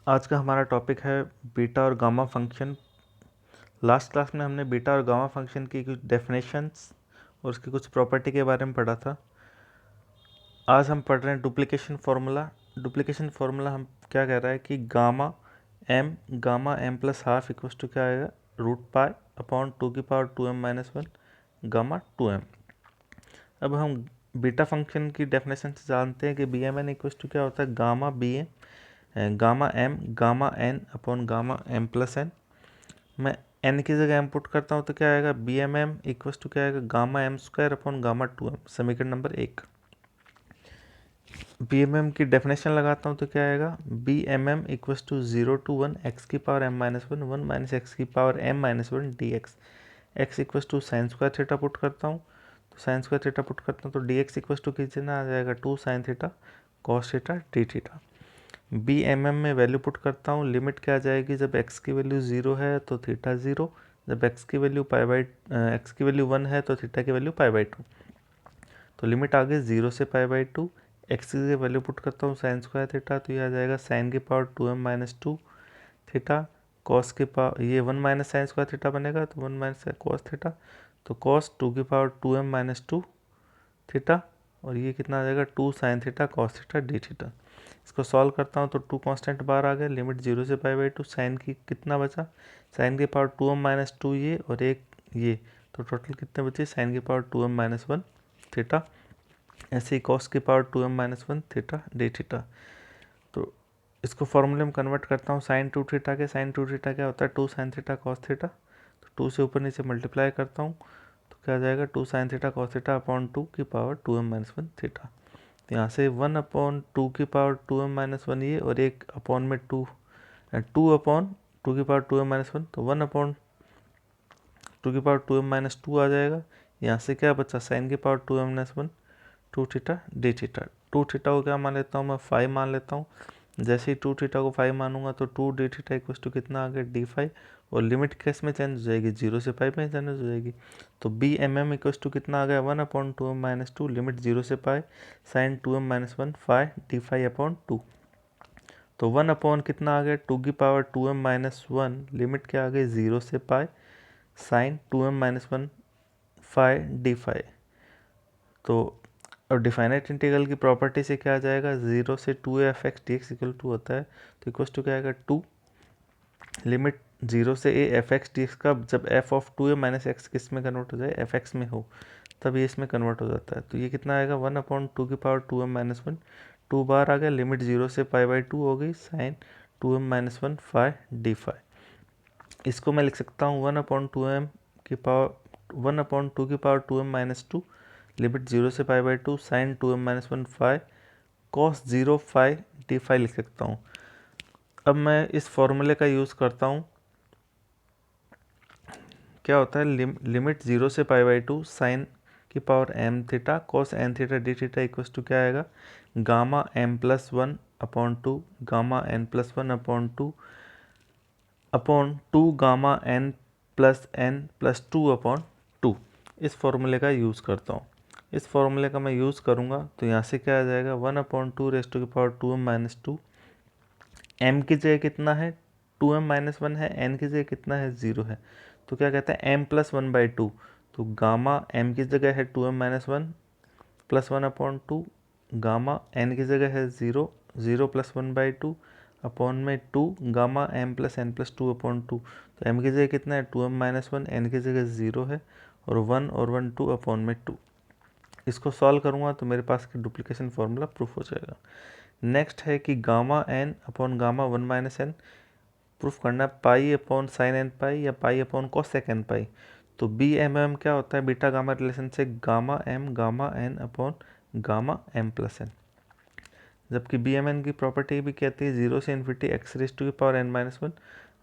आज का हमारा टॉपिक है बीटा और गामा फंक्शन। लास्ट क्लास में हमने बीटा और गामा फंक्शन की कुछ डेफिनेशंस और उसकी कुछ प्रॉपर्टी के बारे में पढ़ा था। आज हम पढ़ रहे हैं डुप्लीकेशन फार्मूला। डुप्लीकेशन फार्मूला हम क्या कह रहा है कि gamma m plus half equals to क्या आएगा, root pi upon 2^2m-1 gamma 2m। अब हम बीटा फंक्शन की डेफिनेशन से जानते हैं कि b m n equals to क्या होता है, gamma n upon gamma m plus n. मैं एन की जगह एम पुट करता हूँ तो क्या आएगा, b m m equals to क्या आएगा, gamma m square upon gamma 2m। समीकरण नंबर 1। बी एम एम की डेफिनेशन लगाता हूँ तो क्या आएगा, b m m equals to 0 to 1 x की पावर m-1 1 माइनस एक्स की power m-1 d x equals to sine square theta put करता हूँ तो साइन स्क्वायर थीटा पुट करता हूँ तो डी एक्स इक्वस टू कितना आ जाएगा, 2 sine theta cos theta D theta. B m m में वैल्यू पुट करता हूँ, लिमिट क्या आ जाएगी, जब x की वैल्यू 0 है तो थीटा 0, जब x की वैल्यू x की वैल्यू 1 है तो थीटा की वैल्यू π/2। तो लिमिट आ गई 0 से π/2। x की वैल्यू पुट करता हूँ साइन स्क्वायर थीटा तो ये आ जाएगा साइन की पावर 2m-2 थीटा कॉस की पावर, ये 1 माइनस साइन स्क्वायर थीटा बनेगा तो 1 माइनस कॉस थीटा, तो कॉस 2 की पावर 2m-2 थीटा और ये कितना आ जाएगा 2 sine theta cos theta D theta. इसको सॉल्व करता हूँ तो 2 कांस्टेंट बाहर आ गया, लिमिट 0 से π/2। साइन की कितना बचा, साइन की पावर 2m-2 ये और एक ये, तो टोटल कितने बचे, साइन की पावर 2m-1 थीटा। ऐसे ही कॉस की power 2m-1 theta D theta. तो इसको फॉर्मूले में कन्वर्ट करता हूँ साइन 2 थीटा के। साइन 2 थीटा क्या होता है, 2 साइन थीटा कॉस थीटा। तो 2 से ऊपर नीचे मल्टीप्लाई करता हूँ तो क्या आ जाएगा, 2 sine theta cos theta upon 2 की पावर 2m-1 थीटा। तो यहाँ से 1/2 की पावर 2m-1 ये और एक अपॉन में 2 अपॉन 2 की पावर 2m-1, तो 1/2 की पावर 2m-2 आ जाएगा। यहाँ से क्या बचा, साइन की power 2m-1 2 theta D theta. 2 theta को क्या मान लेता हूँ मैं, 5 मान लेता हूँ। जैसे ही 2 थीटा को 5 मानूंगा तो 2 डी थीटा इक्वस टू कितना आ गया, d5। और लिमिट किस में चेंज हो जाएगी, 0 से पाई में चेंज हो जाएगी। तो b m m equals to कितना आ गया, 1/2m-2 लिमिट 0 से पाई साइन 2m-1 5 d5/2। तो 1 अपॉन कितना आ गया, 2 की पावर 2m-1 लिमिट क्या आ गई 0 से पाई साइन 2m-1 5 d5। तो और डिफाइनाइट इंटीग्रल की प्रॉपर्टी से क्या आ जाएगा, 0 से 2a(f(x) dx इक्वल टू होता है तो इक्वल टू क्या आएगा 2 लिमिट 0 से a(f(x) dx का जब f ऑफ 2a-x किस में कन्वर्ट हो जाए, f(x) में हो, तब ये इसमें कन्वर्ट हो जाता है। तो ये कितना आएगा, 1/2 की पावर 2m-1 2 बार आ गया, लिमिट 0 से π/2 हो गई साइन 2m-1 5 d5। इसको मैं लिख सकता हूँ 1/2 की पावर 2m-2 लिमिट 0 से π/2 साइन 2m-1 5 कॉस 0 5 d5 लिख सकता हूँ। अब मैं इस फॉर्मूले का यूज़ करता हूँ, क्या होता है, लिमिट 0 से π/2 साइन की power m theta cos n theta D theta equals to क्या आएगा, gamma m+1/2 gamma n+1/2 upon 2 gamma n+2/2। इस फॉर्मूले का यूज़ करता हूँ। इस फॉर्मूले का मैं यूज़ करूँगा तो यहाँ से क्या आ जाएगा, 1/2 रेज़ टू की पावर 2m-2। m की जगह कितना है, 2m-1 है, n की जगह कितना है, 0 है। तो क्या कहते हैं m+1/2, तो गामा m की जगह है 2m-1 +1/2, गामा n की जगह है 0 0+1/2 अपॉन में 2 गामा m+n+2/2। तो m की जगह कितना है 2m-1, n की जगह 0 है और 1 और 1 2 अपॉन में 2। इसको सॉल्व करूँगा तो मेरे पास की डुप्लीकेशन फार्मूला प्रूफ हो जाएगा। नेक्स्ट है कि gamma n upon gamma 1-n proof करना है pi upon sine n pi या pi upon cosec n pi. तो बी एम एम क्या होता है, बीटा गामा रिलेशन से gamma m gamma n upon gamma m plus n. जबकि b m n की प्रॉपर्टी भी कहती है 0 से इन्फिनिटी x⁻n-1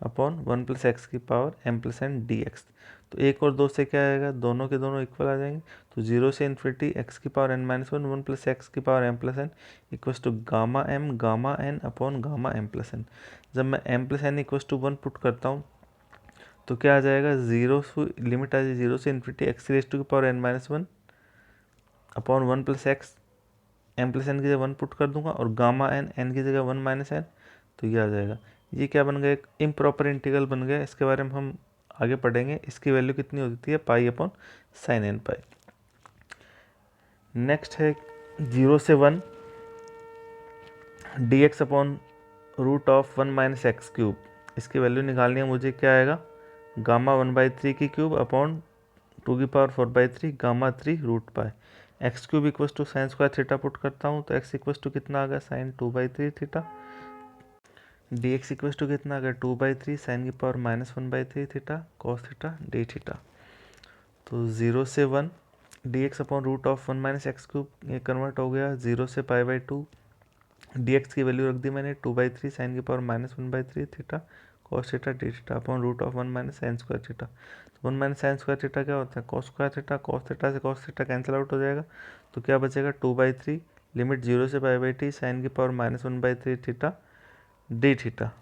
अपॉन 1 + x की पावर m+n dx। तो 1 और 2 से क्या आएगा, दोनों के दोनों इक्वल आ जाएंगे। तो 0 से इन्फिनिटी x⁻n-1 1 + x की power m+n equals to gamma n upon gamma m+n। जब मैं m+n इक्वस टू 1 पुट करता हूँ तो क्या आ जाएगा, 0 से लिमिट आ जाए 0 से infinity x⁻n-1 upon 1 + x m+n की जगह 1 पुट कर दूंगा और गामा n की जगह 1 - n तो ये आ जाएगा। ये क्या बन गया, एक इम्प्रॉपर इंटीग्रल बन गया। इसके बारे में हम आगे पढ़ेंगे। इसकी वैल्यू कितनी होती है, pi upon sine n pi. Next है 0 से 1 d x upon root of 1 minus x cube. इसकी वैल्यू निकालनी है मुझे। क्या आएगा, गामा 1/3 की cube upon 2⁴/3 gamma 3 root pi. X cube equals to sine square theta put करता हूँ तो एक्स इक्वस टू कितना आ गया, sine 2/3 theta. D x equals to कितना आ गया, 2/3 साइन की power -1/3 theta cos theta D theta. तो 0 से 1 d x upon root of 1 minus x cube, ये कन्वर्ट हो गया 0 से π/2। डी एक्स की वैल्यू रख दी मैंने 2/3 साइन की power -1/3 theta cos theta D theta upon root of 1 minus sine square theta. तो 1 माइनस साइन स्क्वायर थीटा क्या होता है, cos square theta. Cos theta से कॉस थीटा कैंसिल आउट हो जाएगा। तो क्या बचेगा, 2/3 लिमिट 0 से π/t साइन की पावर -1/3 थीटा डी थीटा।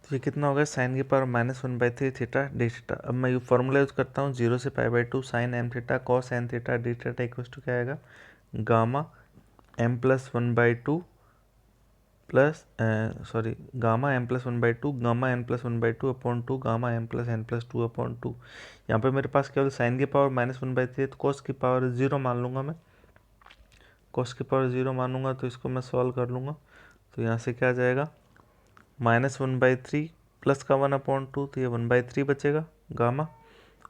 तो ये कितना हो गया, साइन की पावर -1/3 थीटा डी थीटा। अब मैं ये फॉर्मूला यूज करता हूँ, 0 से π/2 sine M theta cos N theta D theta equal to क्या आएगा, gamma m+1/2 plus gamma m+1/2 gamma n+1/2 upon 2 gamma m+n+2 upon 2। यहाँ पे मेरे पास केवल साइन की पावर -1/3 तो कॉस की पावर 0 मान लूँगा मैं। कॉस की पावर 0 मानूंगा तो इसको मैं सॉल्व कर लूँगा। तो यहाँ से क्या आ जाएगा, -1/3 प्लस का 1/2, तो ये 1/3 बचेगा गामा।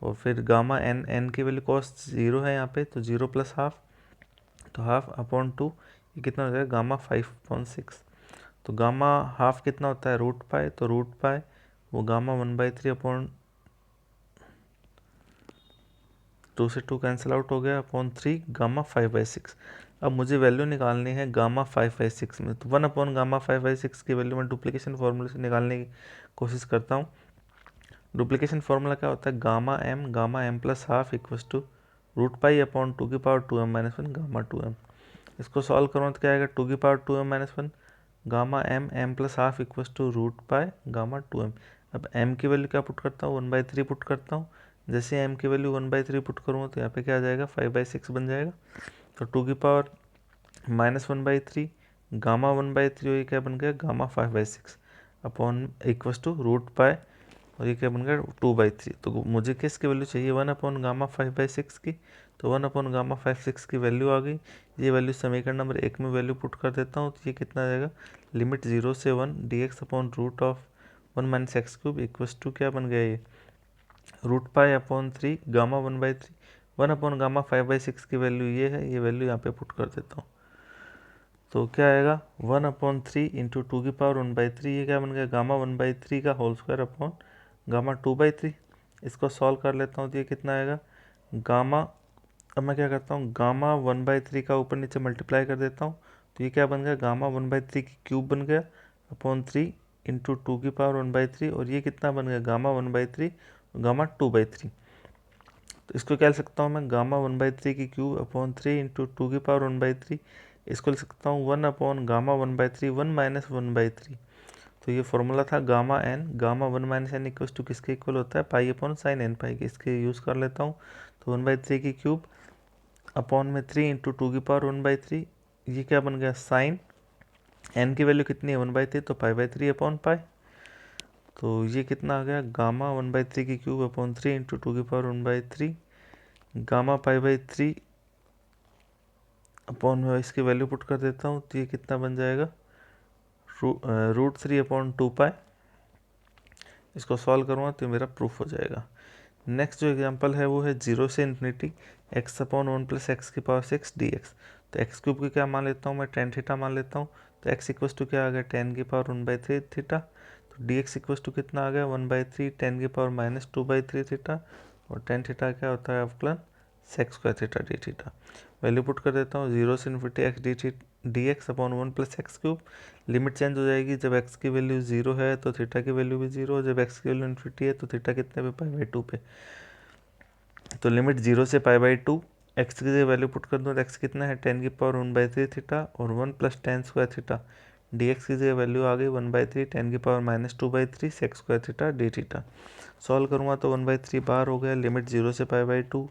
और फिर गामा एन की वैल्यू कॉस 0 है यहाँ पे, तो 0 + हाफ, तो हाफ अपॉन 2, ये कितना हो जाएगा, गामा 5/6। तो गामा हाफ कितना होता है, रूट पाई, तो रूट पाई वो गामा 1/3 अपॉन 2 से 2 कैंसिल आउट हो गया अपॉन 3 गामा 5/6। अब मुझे वैल्यू निकालनी है गामा 5/6 में। तो 1 अपॉन गामा 5/6 की वैल्यू मैं डुप्लीकेशन फार्मूले से निकालने की कोशिश करता हूँ। डुप्लीकेशन फार्मूला क्या होता है, gamma m plus half equals to root pi upon 2⁻2m-1 gamma 2m। इसको सॉल्व करूँ तो क्या आएगा, 2⁻2m-1 gamma m plus half equals to root pi gamma 2m। अब m की वैल्यू क्या पुट करता हूँ, 1/3 पुट करता हूँ। जैसे m की वैल्यू 1/3 पुट करूँगा तो यहाँ पे क्या आ जाएगा, 5/6 बन जाएगा। तो 2⁻−1/3 गामा 1/3 और ये क्या बन गया, gamma 5/6 upon equals to root pi और ये क्या बन गया 2/3। तो मुझे किसकी वैल्यू चाहिए, 1 अपॉन गामा 5/6 की। तो 1 अपॉन गामा 5/6 की वैल्यू आ गई। ये वैल्यू समीकरण नंबर 1 में वैल्यू पुट कर देता हूँ। तो ये कितना आ जाएगा, लिमिट 0 से 1 d x upon root of 1 minus x cube equals to क्या बन गया, ये root pi upon 3 gamma 1/3। 1 upon gamma 5/6 की वैल्यू ये है, ये वैल्यू यहाँ पे पुट कर देता हूँ। तो क्या आएगा, 1/3 इंटू 2⁻1/3, ये क्या बन गया, गामा 1/3 का होल स्क्वायर अपॉन गामा 2/3। इसको सॉल्व कर लेता हूँ तो ये कितना आएगा, गामा, अब मैं क्या करता हूँ, गामा 1/3 का ऊपर नीचे मल्टीप्लाई कर देता हूँ। तो ये क्या बन गया, गामा 1/3 की क्यूब बन गया अपॉन 3 इंटू 2⁻1/3 और ये कितना बन गया, गामा 1/3 गामा 2/3। तो इसको क्या लिख सकता हूँ मैं, गामा 1/3 की क्यूब अपॉन 3 इंटू 2⁻1/3। इसको लिख सकता हूँ 1 अपॉन गामा 1/3 1 माइनस 1/3। तो ये फॉर्मूला था gamma n, gamma 1 minus n equal to किसके इक्वल होता है, pi upon sine n pi के। इसके यूज़ कर लेता हूँ। तो 1/3 की क्यूब अपॉन में 3 इंटू 2⁻1/3, ये क्या बन गया, साइन एन की वैल्यू कितनी है 1/3, तो π/3 अपॉन पाई। तो ये कितना आ गया, गामा 1/3 की cube upon 3 into 2⁻1/3 gamma π/3 upon में इसकी वैल्यू पुट कर देता हूँ। तो ये कितना बन जाएगा, √3 अपॉन 2 पाई। इसको सॉल्व करूँगा तो मेरा प्रूफ हो जाएगा। नेक्स्ट जो एग्जांपल है वो है 0 से infinity x upon 1 plus x की पावर 6 dx। तो एक्स क्यूब की क्या मान लेता हूँ मैं, tan थीटा मान लेता हूँ। तो x इक्वस टू क्या आ गया, tan की पावर 1/3 थीटा। तो dx इक्वस टू कितना आ गया, 1/3 tan की पावर -2/3 थीटा। और tan थीटा क्या होता है अवकलन sec square theta D theta. Value put कर देता हूँ, 0 से infinity x D x upon 1 plus x cube. Limit change हो जाएगी, जब x की वैल्यू 0 है तो थीटा की वैल्यू भी 0, जब x की वैल्यू इन्फिनिटी है तो थीटा कितने पे, π/2 पे। तो लिमिट 0 से π/2, x की वैल्यू पुट कर दूँ तो x कितना है, tan की पावर 1/3 थीटा और 1 plus tan square theta d x की वैल्यू आ गई 1/3 tan की power -2/3 sec square theta D theta. Solve करूँगा तो 1/3 बाहर हो गया, लिमिट 0 से π/2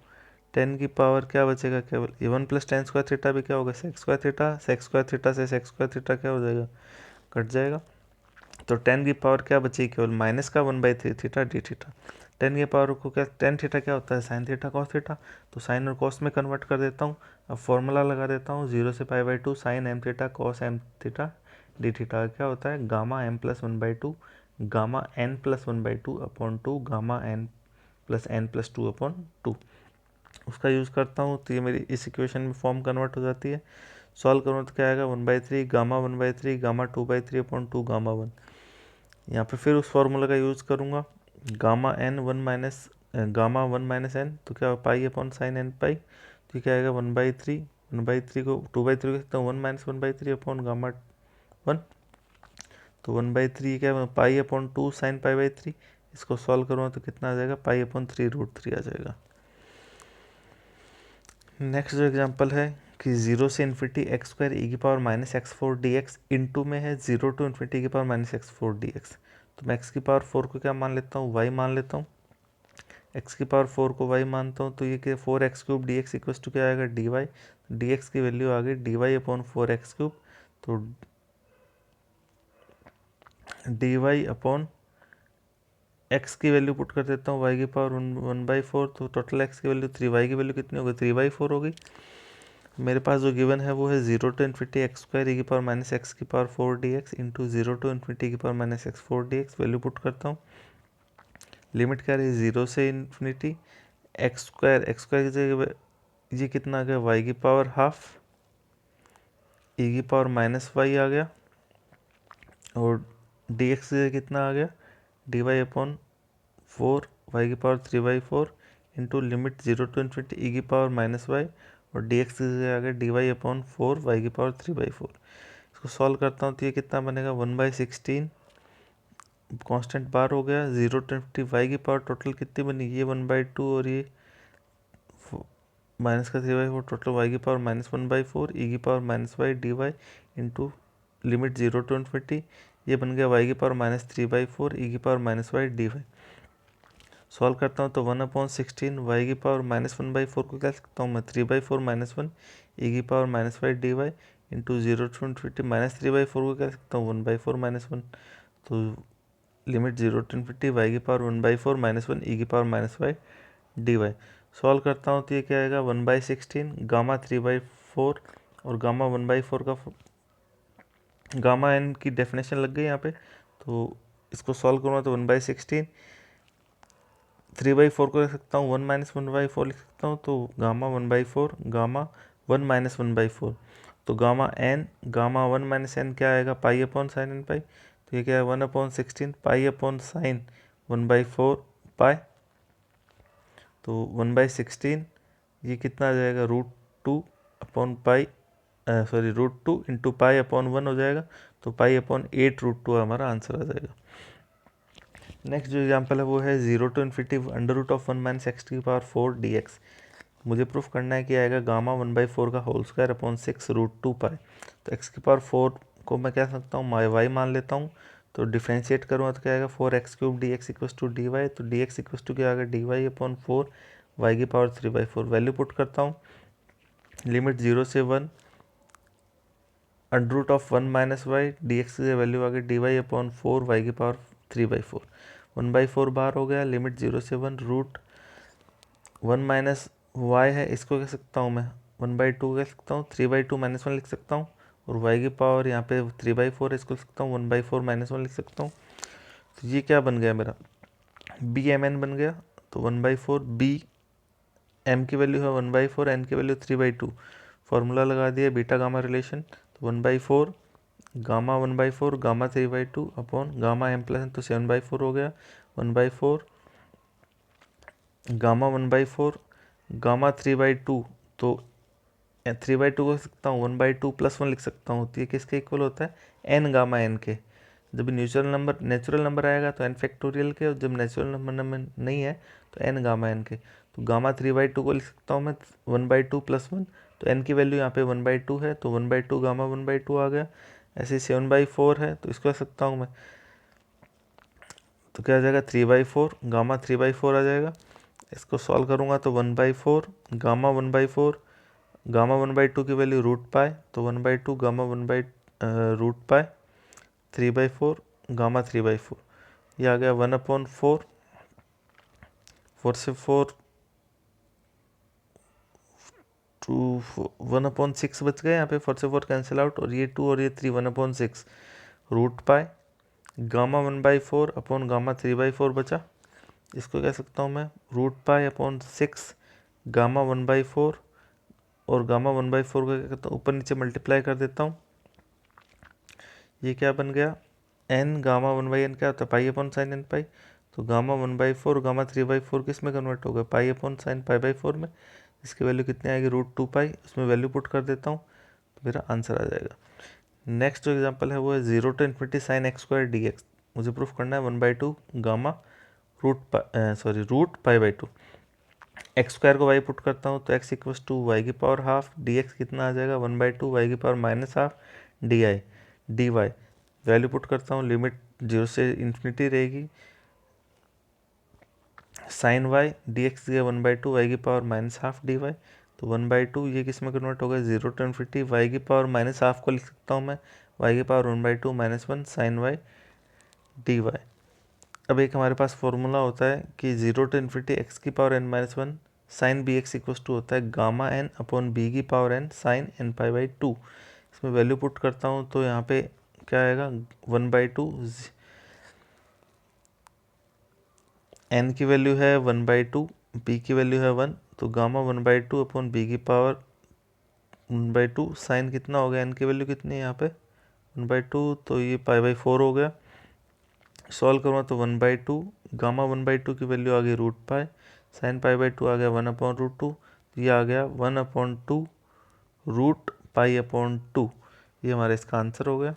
10 की पावर क्या बचेगा, केवल ये 1 प्लस टेन स्क्वायर थीटा भी क्या होगा, sec square theta. Sec square theta से सेक स्क्वायर थीटा क्या हो जाएगा, कट जाएगा। तो 10 की पावर क्या बची, केवल माइनस का 1/3 थीटा डी थीटा। 10 की पावर को क्या, 10 थीटा क्या होता है, साइन थीटा कॉस थीटा। तो साइन और कॉस में कन्वर्ट कर देता हूँ। अब फॉर्मूला लगा देता हूँ, 0 से π/2 sine M theta cos M theta D theta क्या होता है, gamma m plus 1/2 gamma n plus 1/2 upon 2 gamma n plus n plus 2 upon 2। उसका यूज़ करता हूँ तो ये मेरी इस इक्वेशन में फॉर्म कन्वर्ट हो जाती है। सॉल्व करूँ तो क्या आएगा, 1/3 गामा 1/3 गामा 2/3 अपॉन 2 गामा 1। यहाँ पे फिर उस फॉर्मूला का यूज़ करूँगा, gamma n 1 minus gamma 1 minus n, तो क्या pi upon sine n pi. तो ये क्या आएगा 1/3, 1/3 को 2/3 लिख सकता हूँ, 1 माइनस 1/3 अपॉन गामा 1। तो 1/3 क्या है, पाई अपॉन 2 साइन π/3। इसको सॉल्व करूँगा तो कितना आ जाएगा, पाई अपॉन 3√3 आ जाएगा। नेक्स्ट जो एग्जांपल है कि 0 से इन्फिनिटी एक्स स्क्वायर ई की power minus x4 dx into में है 0 टू इन्फिनिटी की पावर माइनस x4 dx। तो मैं x की पावर 4 को क्या मान लेता हूँ, y मान लेता हूँ। x की पावर 4 को y मानता हूँ तो ये क्या 4x³ dx इक्वल टू क्या आएगा, dy। dx की वैल्यू आ गई dy अपॉन 4x³। तो dy अपॉन x की वैल्यू पुट कर देता हूँ, y की पावर 1/4। तो टोटल x की वैल्यू 3, y की वैल्यू कितनी होगी, 3/4 होगी। मेरे पास जो गिवन है वो है 0 to infinity X square E की पावर माइनस एक्स की power 4 dx into 0 to infinity की power minus x4 dx। Value put करता हूँ, लिमिट क्या रही, 0 से इन्फिनिटी एक्स स्क्वायर की जगह ये कितना आ गया, y की पावर हाफ ई की पावर माइनस वाई आ गया, और dx की जगह कितना आ गया, dy अपॉन 4 y की power 3/4 into limit 0 to infinity E की पावर माइनस वाई, और dx की जगह आ गया dy अपॉन 4 y की पावर 3/4। इसको सॉल्व करता हूँ तो ये कितना बनेगा, 1/16 कांस्टेंट बार हो गया। 0 टू इन्फिनिटी y की पावर टोटल कितनी बनी, ये 1/2 और ये माइनस का 3/4, टोटल y की पावर माइनस 1/4 ई की power minus y dy into limit 0 to infinity, ये बन गया y की पावर माइनस 3/4 ई की power minus y dy। Solve करता हूँ तो 1/16 y की पावर माइनस 1/4 को क्या सकता हूँ मैं, 3/4 माइनस 1 ई की power minus y d y into 0 to infinity minus 3/4 को क्या सकता हूँ, 1/4 माइनस 1। तो लिमिट 0 टू इन्फिनिटी y की पावर 1/4 माइनस 1 ई की power minus y d y. Solve करता हूँ तो ये क्या आएगा, 1/16 गामा 3/4 और गामा 1/4 का गामा एन की डेफिनेशन लग गई यहाँ पे। तो इसको सॉल्व करूँगा तो 1/16 3/4 को लिख सकता हूँ, 1 माइनस 1/4 लिख सकता हूँ। तो गामा 1/4 गामा 1 माइनस 1/4, तो गामा 1 माइनस एन क्या आएगा, पाई अपॉन साइन एन पाई। तो ये क्या है, 1/16 पाई अपॉन साइन 1/4 पाई। तो 1/16 ये कितना आ जाएगा, √2 upon pi, sorry √2 into pi upon 1 हो जाएगा। तो पाई अपॉन 8√2 हमारा आंसर आ जाएगा। नेक्स्ट जो एग्जांपल है वो है 0 टू इन्फिनिटी √1 माइनस एक्स की पावर 4 dx। मुझे प्रूफ करना है कि आएगा गामा 1/4 का होल स्क्वायर अपॉन 6 √2 पाई। तो x की पावर 4 को मैं क्या सकता हूँ, y मान लेता हूँ। तो डिफ्रेंशिएट करूँगा तो क्या आएगा, 4x³ dx equals to dy। तो dx इक्वस टू क्या आएगा, dy अपॉन 4 y की पावर 3/4। वैल्यू पुट करता हूँ, लिमिट 0 से 1 √1 माइनस वाई dx की वैल्यू आ गई dy अपॉन 4 y की पावर 3/4। 1/4 बाहर हो गया, लिमिट 0 से 1 √1 माइनस वाई है, इसको कह सकता हूँ मैं 1/2 कह सकता हूँ, 3/2 माइनस 1 लिख सकता हूँ। और y की पावर यहाँ पे 3/4 है, इसको लिख सकता हूँ 1/4 माइनस 1 लिख सकता हूँ। तो ये क्या बन गया मेरा, bmn बन गया। तो 1/4 b m की वैल्यू है 1/4, n की वैल्यू 3/2। फॉर्मूला लगा दिया बीटा गामा रिलेशन। तो 1/4 gamma 1/4 gamma 3/2 upon gamma m plus, तो 7/4 हो गया। 1/4 गामा 1/4 गामा 3/2, तो 3/2 को लिख सकता हूँ 1/2 प्लस 1 लिख सकता हूँ। तो ये किसके इक्वल होता है, n गामा n के। जब नेचुरल नंबर आएगा तो n फैक्टोरियल के, और जब नेचुरल नंबर नहीं है तो n गामा n के। तो गामा 3/2 को लिख सकता हूँ मैं 1/2 प्लस 1। तो n की वैल्यू यहाँ पे 1/2 है, तो 1/2 गामा 1/2 आ गया। ऐसे 7/4 है, तो इसको लिख सकता हूँ मैं, तो क्या आ जाएगा 3/4 गामा 3/4 आ जाएगा। इसको सॉल्व करूँगा तो 1/4 गामा 1/4 गामा 1/2 की वैल्यू √π, तो 1/2 गामा 1/√π 3/4 गामा 3/4, ये आ गया 1/4, 4 से 4 2 1/6 बच गए यहाँ पे, 4 से 4 कैंसिल आउट, और ये 2 और ये 3 1/6 √π गामा 1/4 अपॉन गामा 3/4 बचा। इसको कह सकता हूँ मैं √π/6 गामा 1/4 और गामा 1/4 का क्या करता हूँ ऊपर नीचे मल्टीप्लाई कर देता हूँ। ये क्या बन गया, n गामा 1/n क्या होता है π/sin n π, तो गामा 1/4 गामा 3/4 किस में कन्वर्ट होगा π/sin π/4 में, इसकी वैल्यू कितनी आएगी √2π, उसमें वैल्यू पुट कर देता हूँ तो मेरा आंसर आ जाएगा। नेक्स्ट जो एग्जांपल है वो है 0 to ∞ sin x² dx। मुझे प्रूफ करना है 1/2 गामा √π/2 x² को y पुट करता हूँ तो x = y⁻½ dx कितना आ जाएगा 1/2 y⁻½ dy वैल्यू पुट करता हूँ, लिमिट 0 से इन्फिनिटी रहेगी, साइन y dx की 1/2 y⁻½ dy, तो 1/2 ये किस में कन्वर्ट होगा 0 to ∞ y⁻½ को लिख सकता हूँ मैं y⁻1/2 -1 sin y dy। अब एक हमारे पास फॉर्मूला होता है कि 0 to ∞ x⁻n−1 sin bx = होता है gamma n upon b⁻n sin n π/2। इसमें वैल्यू पुट करता हूँ तो यहाँ पे क्या आएगा 1/2, n की वैल्यू है 1/2, b की वैल्यू है 1, तो गामा 1/2 अपॉन b⁻1/2 साइन कितना हो गया, n की वैल्यू कितनी है यहाँ पे 1/2, तो ये π/4 हो गया। सॉल्व करूँगा तो 1/2 गामा 1/2 की वैल्यू आ गई √π, साइन π/2 आ गया 1/√2, ये आ गया 1/2 √π/2, ये हमारा इसका आंसर हो गया।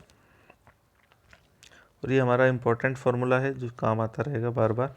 और ये हमारा इम्पोर्टेंट फार्मूला है जो काम आता रहेगा बार बार।